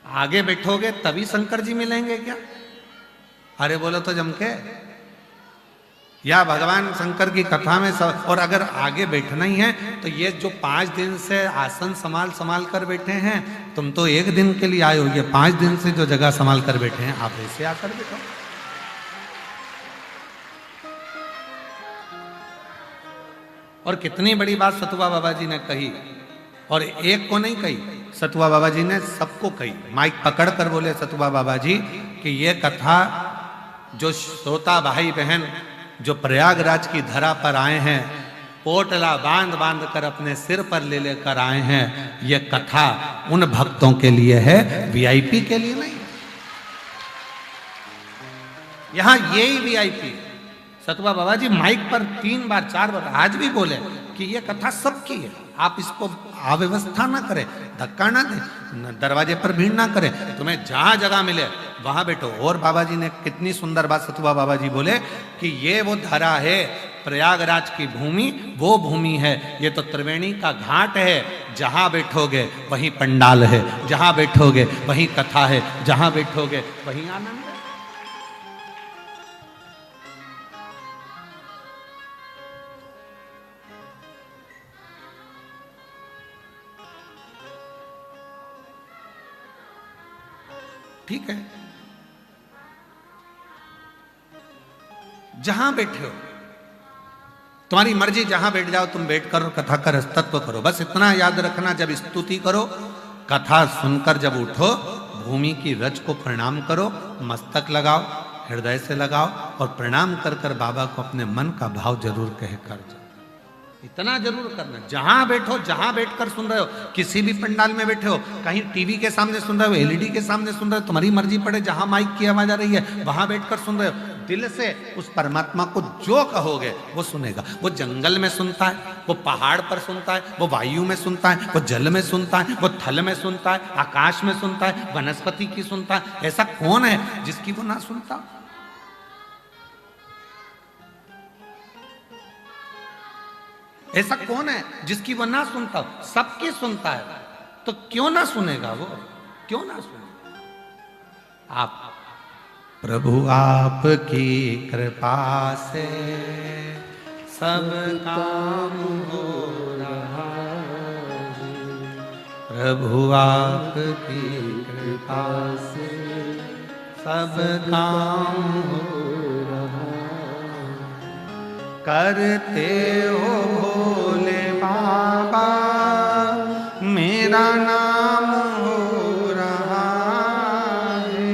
आगे बैठोगे तभी शंकर जी मिलेंगे क्या? अरे बोलो तो जम के, या भगवान शंकर की कथा में सब। और अगर आगे बैठना ही है तो ये जो 5 दिन से आसन संभाल संभाल कर बैठे हैं, तुम तो 1 दिन के लिए आए हो, ये 5 दिन से जो जगह संभाल कर बैठे हैं, आप ऐसे आकर बैठो। और कितनी बड़ी बात सतुआ बाबा जी ने कही, और एक को नहीं कही, सतुआ बाबा जी ने सबको कही। माइक पकड़ कर बोले सतुआ बाबा जी कि ये कथा जो श्रोता भाई बहन जो प्रयागराज की धरा पर आए हैं, पोटला बांध बांध कर अपने सिर पर ले लेकर आए हैं, ये कथा उन भक्तों के लिए है, वीआईपी के लिए नहीं। यहां यही वीआईपी। सतुआ बाबा जी माइक पर 3 बार 4 बार आज भी बोले कि ये कथा सबकी है, आप इसको अव्यवस्था ना करें, धक्का ना दें, दरवाजे पर भीड़ ना करें, तुम्हें जहां जगह मिले वहां बैठो। और बाबा जी ने कितनी सुंदर बात सतुआ बाबा जी बोले कि ये वो धरा है, प्रयागराज की भूमि वो भूमि है, ये तो त्रिवेणी का घाट है, जहां बैठोगे वहीं पंडाल है, जहां बैठोगे वहीं कथा है, जहां बैठोगे वहीं आनंद है। ठीक है, जहां बैठे हो तुम्हारी मर्जी, जहां बैठ जाओ तुम, बैठ कर कथा का रस्तत्व करो। बस इतना याद रखना, जब स्तुति करो, कथा सुनकर जब उठो, भूमि की रज को प्रणाम करो, मस्तक लगाओ, हृदय से लगाओ, और प्रणाम कर कर बाबा को अपने मन का भाव जरूर कह कर जाओ। इतना जरूर करना, जहां बैठो, जहां बैठकर सुन रहे हो, किसी भी पंडाल में बैठे हो, कहीं टीवी के सामने सुन रहे हो, एलईडी के सामने सुन रहे हो, तुम्हारी मर्जी पड़े, जहां माइक की आवाज आ रही है वहां बैठकर सुन रहे हो, दिल से उस परमात्मा को जो कहोगे वो सुनेगा। वो जंगल में सुनता है, वो पहाड़ पर सुनता है, वो वायु में सुनता है, वो जल में सुनता है, वो थल में सुनता है, आकाश में सुनता है, वनस्पति की सुनता है। ऐसा कौन है जिसकी वो ना सुनता? ऐसा कौन है जिसकी वो ना सुनता? सबकी सुनता है, तो क्यों ना सुनेगा वो? क्यों ना सुनेगा? आप प्रभु आपकी कृपा से सब काम हो रहा है, प्रभु आपकी कृपा से सब काम हो रहा है। करते हो भोले बाबा मेरा नाम हो रहा है,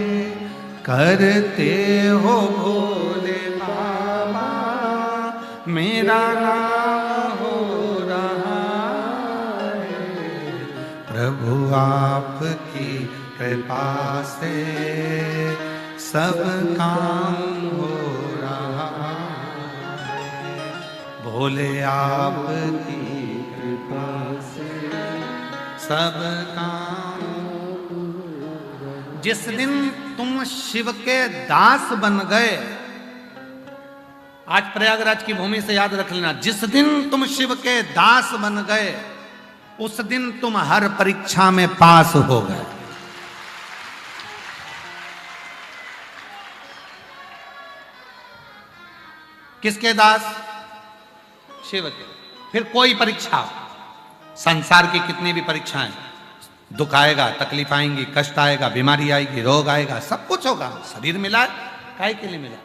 करते हो भोले बाबा मेरा नाम हो रहा है, प्रभु आपकी कृपा से सब काम हो रहा है, भोले आपकी कृपा से सब काम। जिस दिन तुम शिव के दास बन गए, आज प्रयागराज की भूमि से याद रख लेना, जिस दिन तुम शिव के दास बन गए, उस दिन तुम हर परीक्षा में पास हो गए। किसके दास? शिव के। फिर कोई परीक्षा, संसार की कितनी भी परीक्षाएं, दुख आएगा, तकलीफ आएंगी, कष्ट आएगा, बीमारी आएगी, रोग आएगा, सब कुछ होगा। शरीर मिला, काहे के लिए मिला?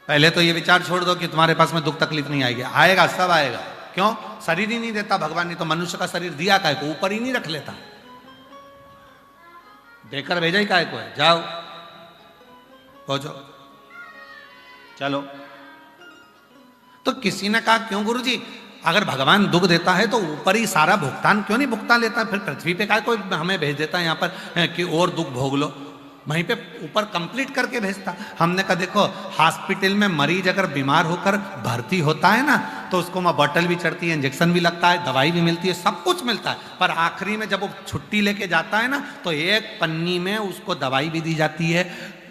पहले तो ये विचार छोड़ दो कि तुम्हारे पास में दुख तकलीफ नहीं आएगी। आएगा, सब आएगा। क्यों? शरीर ही नहीं देता भगवान ने तो मनुष्य का शरीर दिया काहे को? ऊपर ही नहीं रख लेता, देकर भेजा ही काहे को है? जाओ पहुंचो, चलो। तो किसी ने कहा क्यों गुरुजी, अगर भगवान दुख देता है तो ऊपर ही सारा भुगतान क्यों नहीं भुगता लेता? फिर पृथ्वी पे काहे को हमें भेज देता है यहाँ पर कि और दुख भोग लो? वहीं पे ऊपर कंप्लीट करके भेजता। हमने कहा देखो, हॉस्पिटल में मरीज अगर बीमार होकर भर्ती होता है ना, तो उसको वहाँ बॉटल भी चढ़ती है, इंजेक्शन भी लगता है, दवाई भी मिलती है, सब कुछ मिलता है। पर आखिरी में जब वो छुट्टी लेके जाता है ना, तो एक पन्नी में उसको दवाई भी दी जाती है,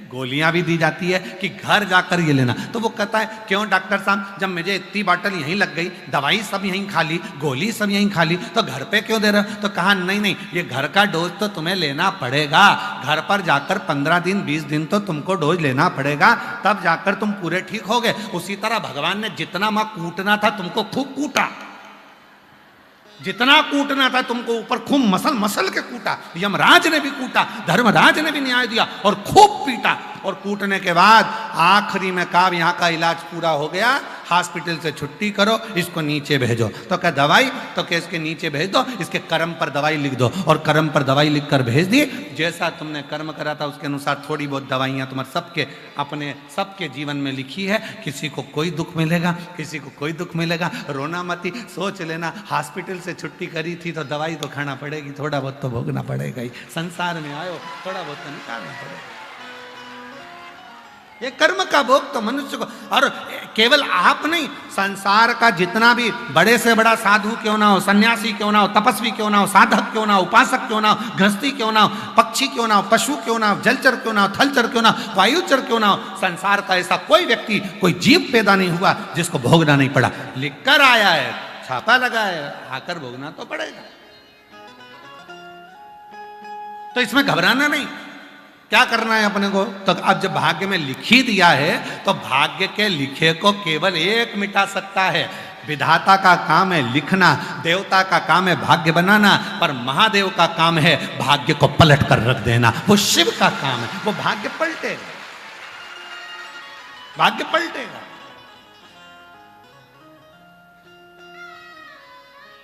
गोलियां भी दी जाती है कि घर जाकर ये लेना। तो वो कहता है क्यों डॉक्टर साहब, जब मुझे इतनी बॉटल यहीं लग गई, दवाई सब यहीं खा ली, गोली सब यहीं खा ली, तो घर पे क्यों दे रहे हो? तो कहा नहीं नहीं, ये घर का डोज तो तुम्हें लेना पड़ेगा, घर पर जाकर 15 दिन 20 दिन तो तुमको डोज लेना पड़ेगा, तब जाकर तुम पूरे ठीक होगे। उसी तरह भगवान ने जितना मां कूटना था तुमको खूब कूटा, जितना कूटना था तुमको ऊपर खूब मसल मसल के कूटा, यमराज ने भी कूटा, धर्मराज ने भी न्याय दिया और खूब पीटा। और कूटने के बाद आखिरी में कहा यहाँ का इलाज पूरा हो गया, हॉस्पिटल से छुट्टी करो, इसको नीचे भेजो। तो क्या दवाई? तो क्या इसके नीचे भेज दो, इसके कर्म पर दवाई लिख दो। और कर्म पर दवाई लिख कर भेज दी। जैसा तुमने कर्म करा था उसके अनुसार थोड़ी बहुत दवाइयाँ तुम्हारे सबके अपने सबके जीवन में लिखी है। किसी को कोई दुख मिलेगा, किसी को कोई दुख मिलेगा, रोना मती, सोच लेना हॉस्पिटल से छुट्टी करी थी तो दवाई तो खाना पड़ेगी, थोड़ा बहुत तो भोगना पड़ेगा ही, संसार में आयो थोड़ा बहुत तो निकालना पड़ेगा। ये कर्म का भोग तो मनुष्य को, और केवल आप नहीं, संसार का जितना भी बड़े से बड़ा साधु क्यों ना हो, सन्यासी क्यों ना हो, तपस्वी क्यों ना हो, साधक क्यों ना हो, उपासक क्यों ना हो, गृहस्थी क्यों ना हो, पक्षी क्यों ना हो, पशु क्यों ना हो, जलचर क्यों ना हो, थलचर क्यों ना हो, वायुचर क्यों ना हो, संसार का ऐसा कोई व्यक्ति, कोई जीव पैदा नहीं हुआ जिसको भोगना नहीं पड़ा। लिखकर आया है, छापा लगा है, आकर भोगना तो पड़ेगा। तो इसमें घबराना नहीं। क्या करना है अपने को? तो अब जब भाग्य में लिख ही दिया है तो भाग्य के लिखे को केवल एक मिटा सकता है। विधाता का काम है लिखना, देवता का काम है भाग्य बनाना, पर महादेव का काम है भाग्य को पलट कर रख देना। वो शिव का काम है, वो भाग्य पलटेगा, भाग्य पलटेगा।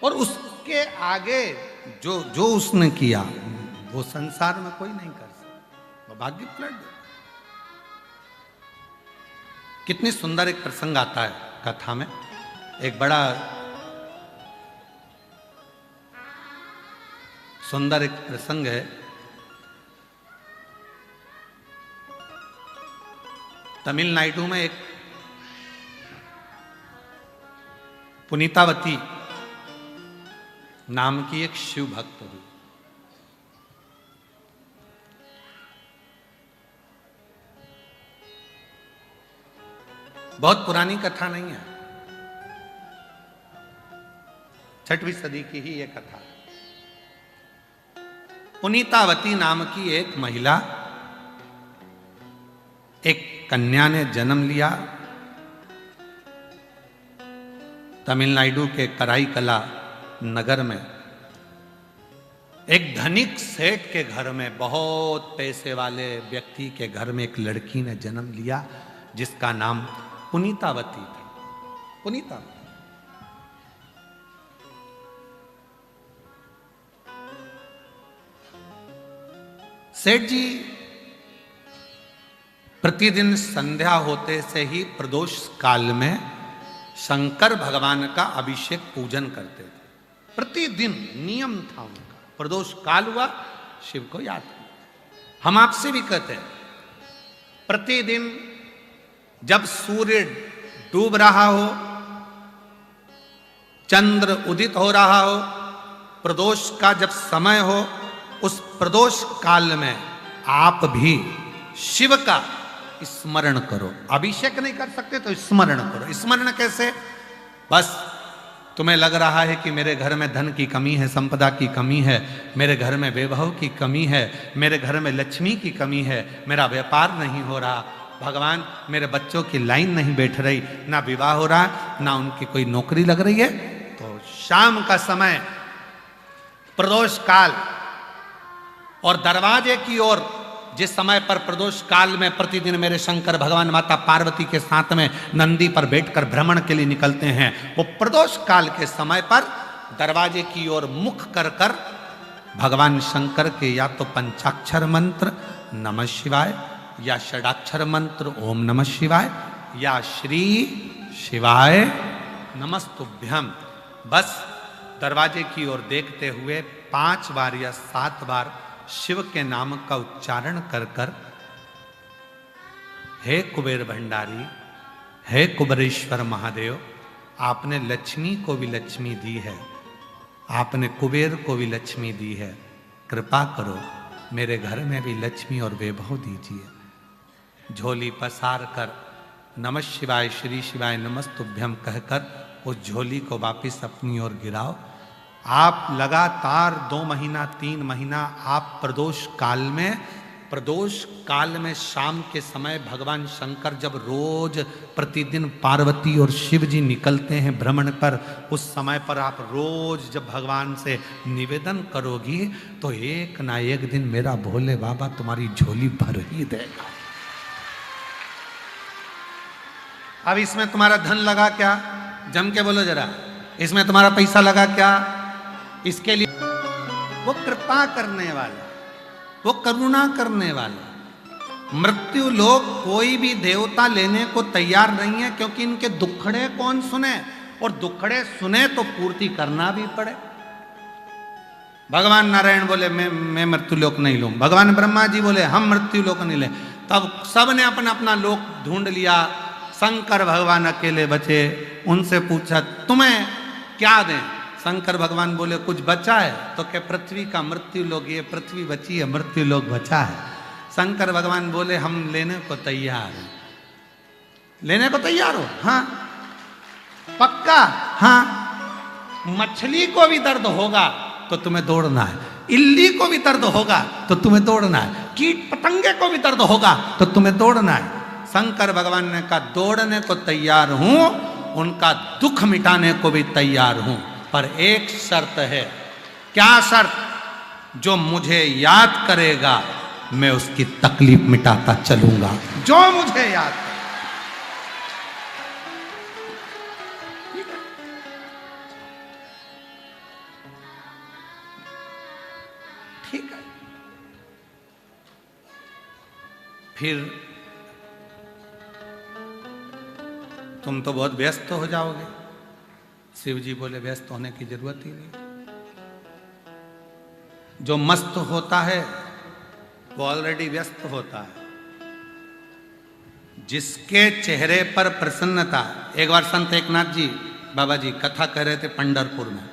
और उसके आगे जो जो उसने किया वो संसार में कोई नहीं कर सकता, वो भाग्य पलट दे। कितनी सुंदर एक प्रसंग आता है कथा में। एक बड़ा सुंदर एक प्रसंग है। तमिलनाडु में एक पुनीतावती नाम की एक शिव भक्त हुई। बहुत पुरानी कथा नहीं है, 6वीं सदी की ही यह कथा है। पुनीतावती नाम की एक महिला, एक कन्या ने जन्म लिया तमिलनाडु के कराईकला नगर में। एक धनिक सेठ के घर में, बहुत पैसे वाले व्यक्ति के घर में एक लड़की ने जन्म लिया जिसका नाम पुनीतावती थी। पुनीतावती सेठ जी प्रतिदिन संध्या होते से ही प्रदोष काल में शंकर भगवान का अभिषेक पूजन करते थे। प्रतिदिन नियम था उनका। प्रदोष काल हुआ, शिव को याद किया। हम आपसे भी कहते हैं, प्रतिदिन जब सूर्य डूब रहा हो, चंद्र उदित हो रहा हो, प्रदोष का जब समय हो, उस प्रदोष काल में आप भी शिव का स्मरण करो। अभिषेक नहीं कर सकते तो स्मरण करो। स्मरण कैसे? बस तुम्हें लग रहा है कि मेरे घर में धन की कमी है, संपदा की कमी है, मेरे घर में वैभव की कमी है, मेरे घर में लक्ष्मी की कमी है, मेरा व्यापार नहीं हो रहा, भगवान मेरे बच्चों की लाइन नहीं बैठ रही, ना विवाह हो रहा, ना उनकी कोई नौकरी लग रही है, तो शाम का समय प्रदोष काल और दरवाजे की ओर, जिस समय पर प्रदोष काल में प्रतिदिन मेरे शंकर भगवान माता पार्वती के साथ में नंदी पर बैठकर भ्रमण के लिए निकलते हैं, वो प्रदोष काल के समय पर दरवाजे की ओर मुख कर कर भगवान शंकर के या तो पंचाक्षर मंत्र नमः शिवाय, या षडाक्षर मंत्र ओम नमः शिवाय, या श्री शिवाय नमस्तुभ्यम, बस दरवाजे की ओर देखते हुए 5 बार या 7 बार शिव के नाम का उच्चारण कर कर, हे कुबेर भंडारी, हे कुबेरेश्वर महादेव, आपने लक्ष्मी को भी लक्ष्मी दी है, आपने कुबेर को भी लक्ष्मी दी है, कृपा करो मेरे घर में भी लक्ष्मी और वैभव दीजिए। झोली पसार कर नमः शिवाय श्री शिवाय नमस्तुभ्यम कहकर उस झोली को वापिस अपनी ओर गिराओ। आप लगातार 2 महीना 3 महीना आप प्रदोष काल में शाम के समय भगवान शंकर जब रोज प्रतिदिन पार्वती और शिव जी निकलते हैं भ्रमण पर, उस समय पर आप रोज जब भगवान से निवेदन करोगी तो एक ना एक दिन मेरा भोले बाबा तुम्हारी झोली भर ही देगा। अब इसमें तुम्हारा धन लगा क्या? जम के बोलो जरा, इसमें तुम्हारा पैसा लगा क्या? इसके लिए वो कृपा करने वाला, वो करुणा करने वाला। मृत्यु लोक कोई भी देवता लेने को तैयार नहीं है, क्योंकि इनके दुखड़े कौन सुने, और दुखड़े सुने तो पूर्ति करना भी पड़े। भगवान नारायण बोले मैं मृत्यु लोक नहीं लूं, भगवान ब्रह्मा जी बोले हम मृत्यु लोक नहीं ले, तब सब ने अपना अपना लोक ढूंढ लिया। शंकर भगवान अकेले बचे। उनसे पूछा तुम्हें क्या दें? शंकर भगवान बोले कुछ बचा है? तो क्या पृथ्वी का मृत्यु लोक, ये पृथ्वी बची है, मृत्यु लोक बचा है। शंकर भगवान बोले हम लेने को तैयार हैं। लेने को तैयार हो? हाँ। पक्का? हाँ। मछली को भी दर्द होगा तो तुम्हें दौड़ना है, इल्ली को भी दर्द होगा तो तुम्हें दौड़ना है, कीट पतंगे को भी दर्द होगा तो तुम्हें दौड़ना है। शंकर भगवान ने कहा दौड़ने को तैयार हूं, उनका दुख मिटाने को भी तैयार हूं, पर एक शर्त है। क्या शर्त? जो मुझे याद करेगा मैं उसकी तकलीफ मिटाता चलूंगा। जो मुझे याद करे। ठीक है। फिर तुम तो बहुत व्यस्त हो जाओगे। शिव जी बोले व्यस्त होने की जरूरत ही नहीं। जो मस्त होता है वो ऑलरेडी व्यस्त होता है। जिसके चेहरे पर प्रसन्नता। एक बार संत एकनाथ जी बाबा जी कथा कह रहे थे पंढरपुर में,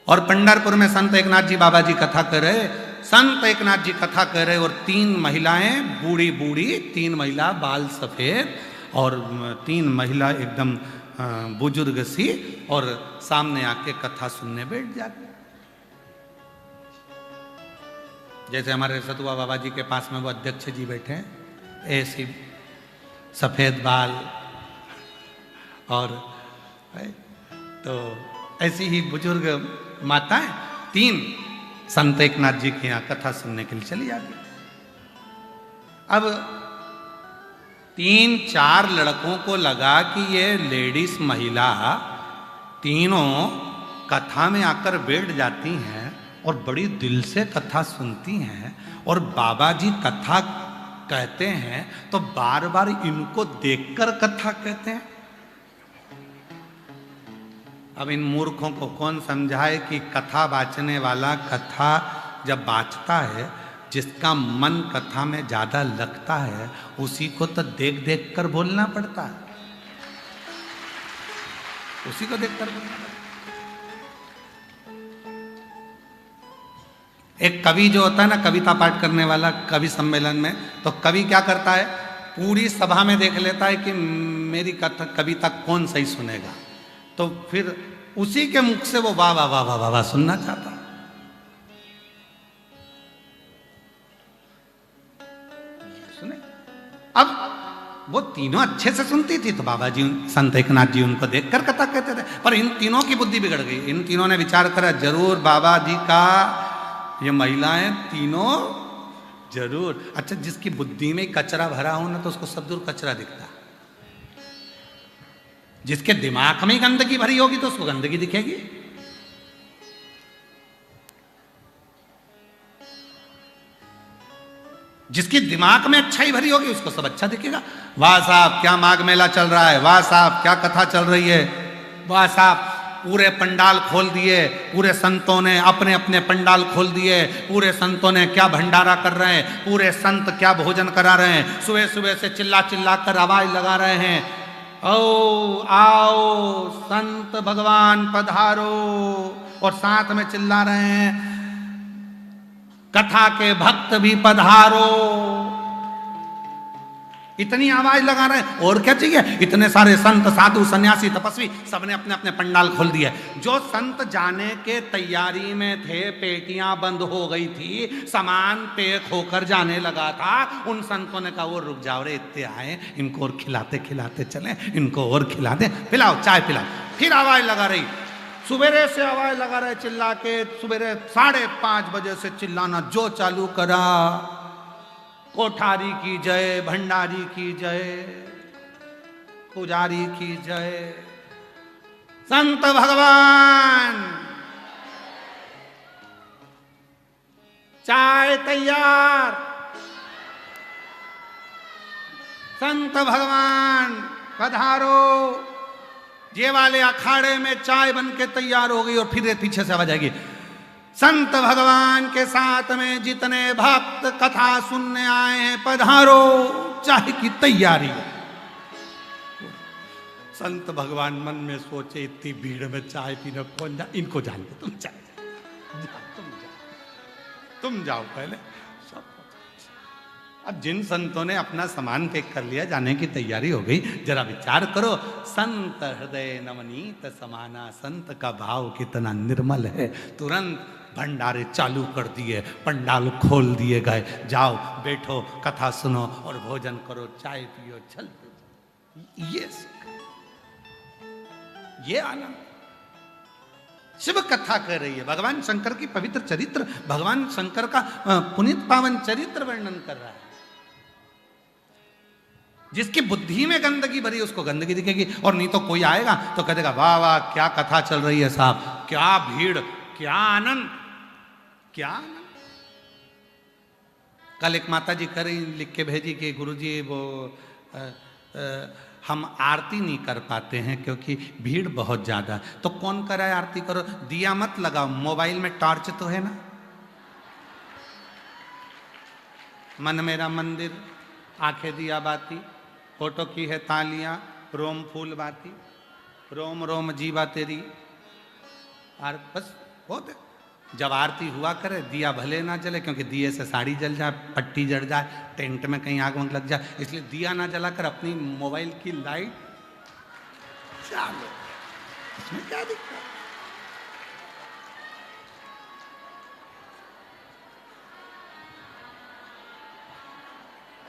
और पंढरपुर में संत एकनाथ जी बाबा जी कथा कर रहे, संत एकनाथ जी कथा कर रहे, और 3 महिलाएं बूढ़ी बूढ़ी, 3 महिला बाल सफेद और 3 महिला एकदम बुजुर्ग सी, और सामने आके कथा सुनने बैठ जाते। जैसे हमारे सतुआ बाबा जी के पास में वो अध्यक्ष जी बैठे हैं, ऐसी सफेद बाल, और तो ऐसी ही बुजुर्ग माताएं 3 संत एकनाथ जी के यहाँ कथा सुनने के लिए चली जाती। अब 3-4 लड़कों को लगा कि ये लेडीज महिला तीनों कथा में आकर बैठ जाती हैं और बड़ी दिल से कथा सुनती हैं, और बाबा जी कथा कहते हैं तो बार बार इनको देखकर कथा कहते हैं। अब इन मूर्खों को कौन समझाए कि कथा बाचने वाला कथा जब बाचता है, जिसका मन कथा में ज्यादा लगता है, उसी को तो देख देख कर बोलना पड़ता है, उसी को देख कर बोलना पड़ता है। एक कवि जो होता है ना, कविता पाठ करने वाला, कवि सम्मेलन में, तो कवि क्या करता है, पूरी सभा में देख लेता है कि मेरी कविता कौन सही सुनेगा, तो फिर उसी के मुख से वो वाह वाह वाह वाह वाह सुनना चाहता है। सुने? अब वो तीनों अच्छे से सुनती थी, तो बाबा जी संत एकनाथ जी उनको देखकर कथा कहते थे, पर इन तीनों की बुद्धि बिगड़ गई। इन तीनों ने विचार करा, जरूर बाबा जी का ये महिलाएं तीनों जरूर, अच्छा जिसकी बुद्धि में कचरा भरा हो ना, तो उसको सब दूर कचरा दिखता, जिसके दिमाग में गंदगी भरी होगी तो उसको गंदगी दिखेगी। जिसकी दिमाग में अच्छाई भरी होगी उसको सब अच्छा दिखेगा। वाह साहब क्या माघ मेला चल रहा है, वाह साहब क्या कथा चल रही है, वाह साहब पूरे पंडाल खोल दिए, पूरे संतों ने अपने अपने पंडाल खोल दिए, पूरे संतों ने क्या भंडारा कर रहे हैं, पूरे संत क्या भोजन करा रहे हैं, सुबह सुबह से चिल्ला चिल्ला कर आवाज लगा रहे हैं, ओ आओ संत भगवान पधारो, और साथ में चिल्ला रहे हैं कथा के भक्त भी पधारो। इतनी आवाज लगा रहे हैं, और क्या चाहिए। इतने सारे संत साधु सन्यासी तपस्वी सबने अपने अपने पंडाल खोल दिए। जो संत जाने के तैयारी में थे, पेटियां बंद हो गई थी, सामान पैक होकर जाने लगा था, उन संतों ने कहा वो रुक जाओ रे, इतने आए, इनको और खिलाते खिलाते चले, इनको और खिला दे, पिलाओ चाय पिलाओ। फिर आवाज लगा रही, सुबेरे से आवाज लगा रहे चिल्ला के, सुबेरे 5:30 बजे से चिल्लाना जो चालू करा, कोठारी की जय, भंडारी की जय, पुजारी की जय, संत भगवान चाय तैयार, संत भगवान पधारो। ये वाले अखाड़े में चाय बन के तैयार हो गई और फिर पीछे से आवाज आएगी, संत भगवान के साथ में जितने भक्त कथा सुनने आए हैं पधारो, चाय की तैयारी। संत भगवान मन में सोचे इतनी भीड़ में चाय पीने कौन जा, इनको जान दो, तुम तुम जाओ पहले। अब जिन संतों ने अपना सामान पैक कर लिया, जाने की तैयारी हो गई, जरा विचार करो, संत हृदय नवनीत समाना, संत का भाव कितना निर्मल है। तुरंत भंडारे चालू कर दिए, पंडाल खोल दिए गए, जाओ बैठो, कथा सुनो और भोजन करो, चाय पियो, चल। ये आनंद शिव कथा कह रही है। भगवान शंकर की पवित्र चरित्र, भगवान शंकर का पुनीत पावन चरित्र वर्णन कर रहा है। जिसकी बुद्धि में गंदगी भरी उसको गंदगी दिखेगी, और नहीं तो कोई आएगा तो कहेगा वाह वाह क्या कथा चल रही है साहब, क्या भीड़, क्या आनंद, क्या आनंद। कल एक माता जी कर लिख के भेजी कि गुरुजी वो हम आरती नहीं कर पाते हैं क्योंकि भीड़ बहुत ज्यादा। तो कौन कराए आरती, करो, दिया मत लगाओ, मोबाइल में टॉर्च तो है ना। मन मेरा मंदिर, आंखें दिया बाती, फोटो की है तालियां, रोम फूल बाती, रोम रोम जीवा तेरी, और बस बहुत है। जब आरती हुआ करे, दिया भले ना जले, क्योंकि दिए से साड़ी जल जाए, पट्टी जड़ जाए, टेंट में कहीं आग वंग लग जाए, इसलिए दिया ना जलाकर अपनी मोबाइल की लाइट चालो, इसमें क्या दिक्कत।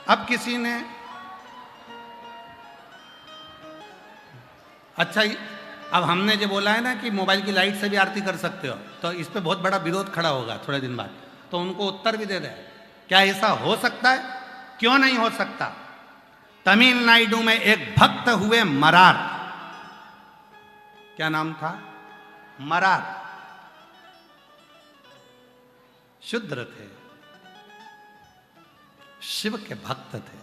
अब किसी ने अच्छा ही, अब हमने जो बोला है ना कि मोबाइल की लाइट से भी आरती कर सकते हो, तो इस पे बहुत बड़ा विरोध खड़ा होगा थोड़े दिन बाद, तो उनको उत्तर भी दे दे, क्या ऐसा हो सकता है? क्यों नहीं हो सकता। तमिलनाडु में एक भक्त हुए मरार, क्या नाम था, मरार, शूद्र थे, शिव के भक्त थे,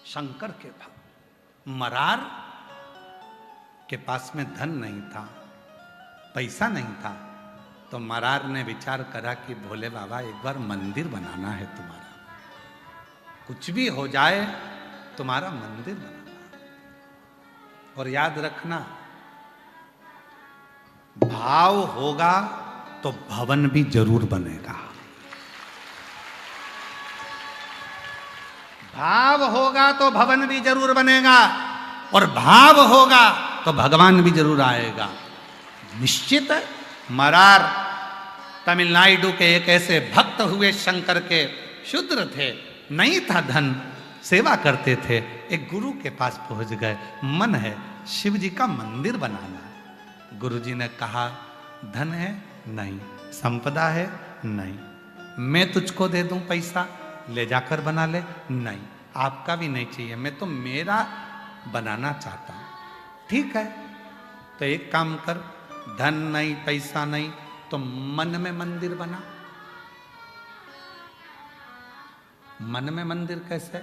शंकर के भक्त। मरार के पास में धन नहीं था, पैसा नहीं था, तो मरार ने विचार करा कि भोले बाबा एक बार मंदिर बनाना है तुम्हारा, कुछ भी हो जाए तुम्हारा मंदिर बनाना। और याद रखना, भाव होगा तो भवन भी जरूर बनेगा, भाव होगा तो भवन भी जरूर बनेगा, और भाव होगा तो भगवान भी जरूर आएगा, निश्चित है। मरार तमिलनाडु के एक ऐसे भक्त हुए शंकर के, शूद्र थे, नहीं था धन, सेवा करते थे, एक गुरु के पास पहुंच गए, मन है शिव जी का मंदिर बनाना। गुरुजी ने कहा धन है नहीं, संपदा है नहीं, मैं तुझको दे दूं पैसा, ले जाकर बना ले, नहीं, आपका भी नहीं चाहिए, मैं तो मेरा बनाना चाहता हूं। ठीक है, तो एक काम कर, धन नहीं पैसा नहीं, तो मन में मंदिर बना। मन में मंदिर कैसे?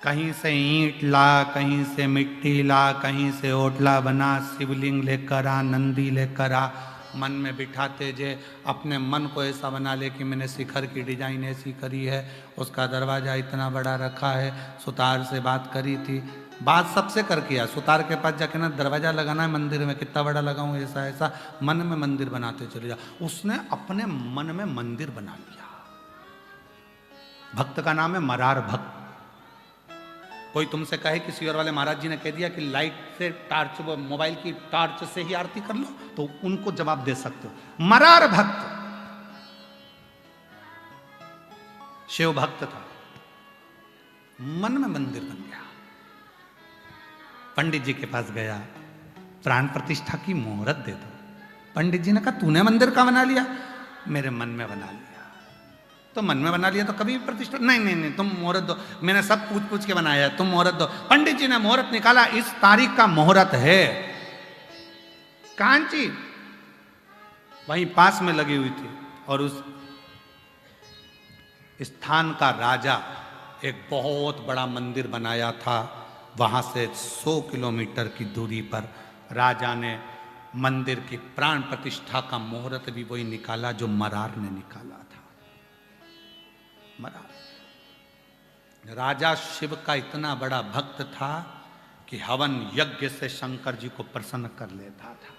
कहीं से ईंट ला, कहीं से मिट्टी ला, कहीं से ओटला बना, शिवलिंग लेकर आ, नंदी लेकर आ, मन में बिठाते जे, अपने मन को ऐसा बना ले कि मैंने शिखर की डिजाइन ऐसी करी है, उसका दरवाजा इतना बड़ा रखा है, सुतार से बात करी थी, बात सबसे कर किया, सुतार के पास जाके ना दरवाजा लगाना है मंदिर में, कितना बड़ा लगाऊं, ऐसा ऐसा, मन में मंदिर बनाते चले जा। उसने अपने मन में मंदिर बना लिया। भक्त का नाम है मरार भक्त। कोई तुमसे कहे किसी और वाले महाराज जी ने कह दिया कि लाइट से टार्च, मोबाइल की टार्च से ही आरती कर लो, तो उनको जवाब दे सकते हो। मरार भक्त शिव भक्त था, मन में मंदिर बन गया। पंडित जी के पास गया, प्राण प्रतिष्ठा की मुहूर्त दे दो। पंडित जी ने कहा तूने मंदिर का बना लिया? मेरे मन में बना लिया। तो मन में बना लिया तो कभी भी प्रतिष्ठा? नहीं नहीं नहीं, तुम मुहूर्त दो, मैंने सब पूछ पूछ के बनाया है, तुम मुहूर्त दो। पंडित जी ने मुहूर्त निकाला, इस तारीख का मुहूर्त है। कांची वहीं पास में लगी हुई थी, और उस स्थान का राजा एक बहुत बड़ा मंदिर बनाया था। वहां से 100 किलोमीटर की दूरी पर राजा ने मंदिर की प्राण प्रतिष्ठा का मुहूर्त भी वही निकाला जो मरार ने निकाला था। मरार राजा शिव का इतना बड़ा भक्त था कि हवन यज्ञ से शंकर जी को प्रसन्न कर लेता था।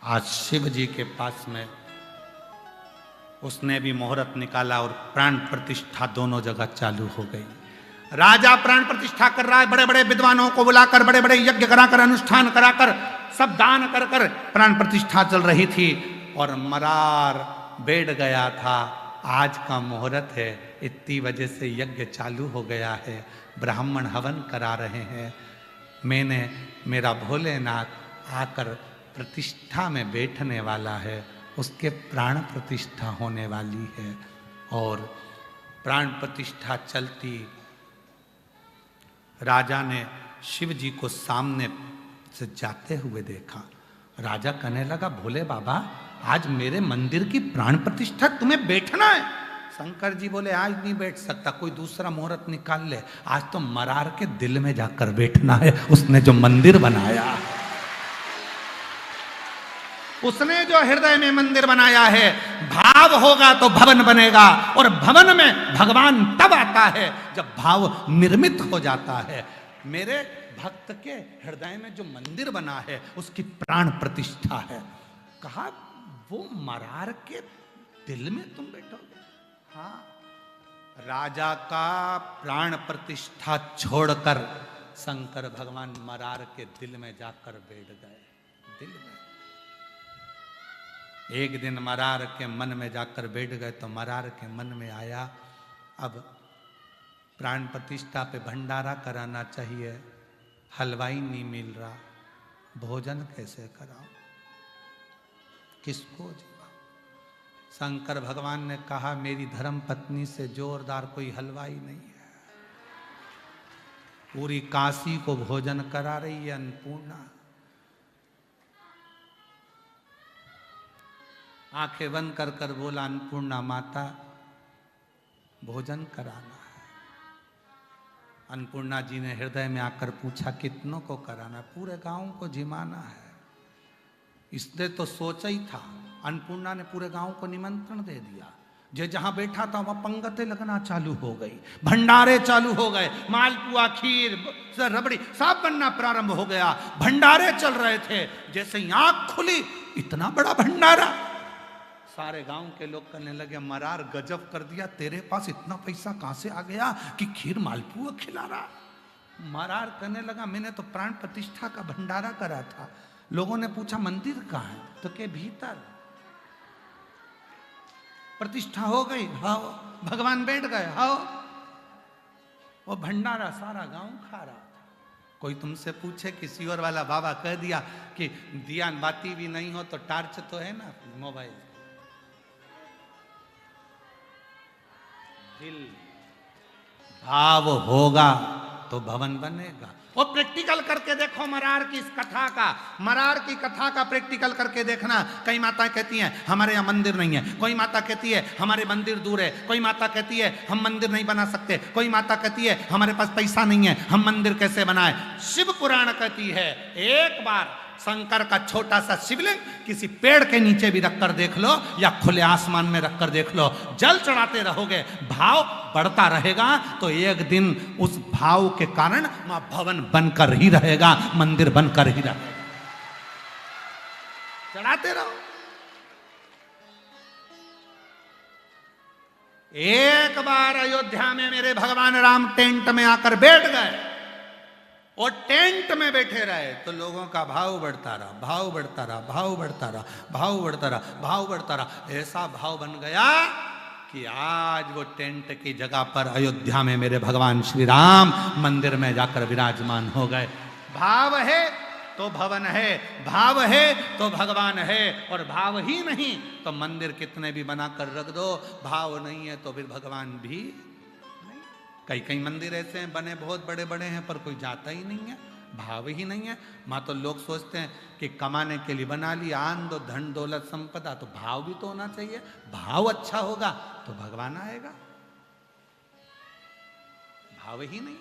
आज शिव जी के पास में उसने भी मुहूर्त निकाला और प्राण प्रतिष्ठा दोनों जगह चालू हो गई। राजा प्राण प्रतिष्ठा कर रहा है, बड़े बड़े विद्वानों को बुलाकर, बड़े बड़े यज्ञ कराकर, अनुष्ठान कराकर, सब दान कर कर प्राण प्रतिष्ठा चल रही थी। और मरार बैठ गया था, आज का मुहूर्त है, इतनी वजह से यज्ञ चालू हो गया है, ब्राह्मण हवन करा रहे हैं, मैंने, मेरा भोलेनाथ आकर प्रतिष्ठा में बैठने वाला है, उसके प्राण प्रतिष्ठा होने वाली है। और प्राण प्रतिष्ठा चलती, राजा ने शिव जी को सामने से जाते हुए देखा। राजा कहने लगा भोले बाबा, आज मेरे मंदिर की प्राण प्रतिष्ठा, तुम्हें बैठना है? शंकर जी बोले आज नहीं बैठ सकता, कोई दूसरा मुहूर्त निकाल ले, आज तो मरार के दिल में जाकर बैठना है, उसने जो मंदिर बनाया, उसने जो हृदय में मंदिर बनाया है। भाव होगा तो भवन बनेगा, और भवन में भगवान तब आता है जब भाव निर्मित हो जाता है। मेरे भक्त के हृदय में जो मंदिर बना है उसकी प्राण प्रतिष्ठा है। कहा वो मरार के दिल में तुम बैठोगे? हाँ, राजा का प्राण प्रतिष्ठा छोड़कर शंकर भगवान मरार के दिल में जाकर बैठ गए। दिल में एक दिन मरार के मन में जाकर बैठ गए तो मरार के मन में आया, अब प्राण प्रतिष्ठा पे भंडारा कराना चाहिए, हलवाई नहीं मिल रहा, भोजन कैसे कराओ, किसको जीवा? शंकर भगवान ने कहा मेरी धर्म पत्नी से जोरदार कोई हलवाई नहीं है, पूरी काशी को भोजन करा रही है अन्नपूर्णा। आंखें बंद कर कर बोला अन्नपूर्णा माता भोजन कराना है। अन्नपूर्णा जी ने हृदय में आकर पूछा कितनों को कराना? पूरे गांव को जिमाना है। इसने तो सोचा ही था, अन्नपूर्णा ने पूरे गांव को निमंत्रण दे दिया। जो जहां बैठा था वहां पंगतें लगना चालू हो गई, भंडारे चालू हो गए, मालपुआ, खीर, रबड़ी सब बनना प्रारंभ हो गया, भंडारे चल रहे थे। जैसे ही आंख खुली इतना बड़ा भंडारा, सारे गांव के लोग कहने लगे मरार गजब कर दिया, तेरे पास इतना पैसा कहां से आ गया कि खीर मालपुआ खिला रहा? मरार कहने लगा मैंने तो प्राण प्रतिष्ठा का भंडारा करा था। लोगों ने पूछा मंदिर कहाँ है? तो के भीतर प्रतिष्ठा हो गई, हाँ भगवान बैठ गए, हाँ वो भंडारा सारा गांव खा रहा था। कोई तुमसे पूछे किसी और वाला बाबा कह दिया कि दिया बाती भी नहीं हो तो टार्च तो है ना मोबाइल। दिल भाव होगा तो भवन बनेगा। वो प्रैक्टिकल करके देखो मरार की इस कथा का, मरार की कथा का प्रैक्टिकल करके देखना। कई माता कहती हैं हमारे यहाँ मंदिर नहीं है, कोई माता कहती है हमारे मंदिर दूर है, कोई माता कहती है हम मंदिर नहीं बना सकते, कोई माता कहती है हमारे पास पैसा नहीं है, हम मंदिर कैसे बनाए। शिव पुराण कहती है एक बार शंकर का छोटा सा शिवलिंग किसी पेड़ के नीचे भी रखकर देख लो या खुले आसमान में रखकर देख लो, जल चढ़ाते रहोगे, भाव बढ़ता रहेगा तो एक दिन उस भाव के कारण वहां भवन बनकर ही रहेगा, मंदिर बनकर ही रहेगा। चढ़ाते रहो। एक बार अयोध्या में मेरे भगवान राम टेंट में आकर बैठ गए, और टेंट में बैठे रहे तो लोगों का भाव बढ़ता रहा, भाव बढ़ता रहा, भाव बढ़ता रहा, भाव बढ़ता रहा, भाव बढ़ता रहा। ऐसा भाव बन गया कि आज वो टेंट की जगह पर अयोध्या में मेरे भगवान श्री राम मंदिर में जाकर विराजमान हो गए। भाव है तो भवन है, भाव है तो भगवान है, और भाव ही नहीं तो मंदिर कितने भी बनाकर रख दो, भाव नहीं है तो फिर भगवान भी नहीं। कई कई मंदिर ऐसे हैं बने बहुत बड़े बड़े हैं पर कोई जाता ही नहीं है, भाव ही नहीं है। माँ तो लोग सोचते हैं कि कमाने के लिए बना लिया, आन दो धन दौलत संपदा, तो भाव भी तो होना चाहिए। भाव अच्छा होगा तो भगवान आएगा, भाव ही नहीं।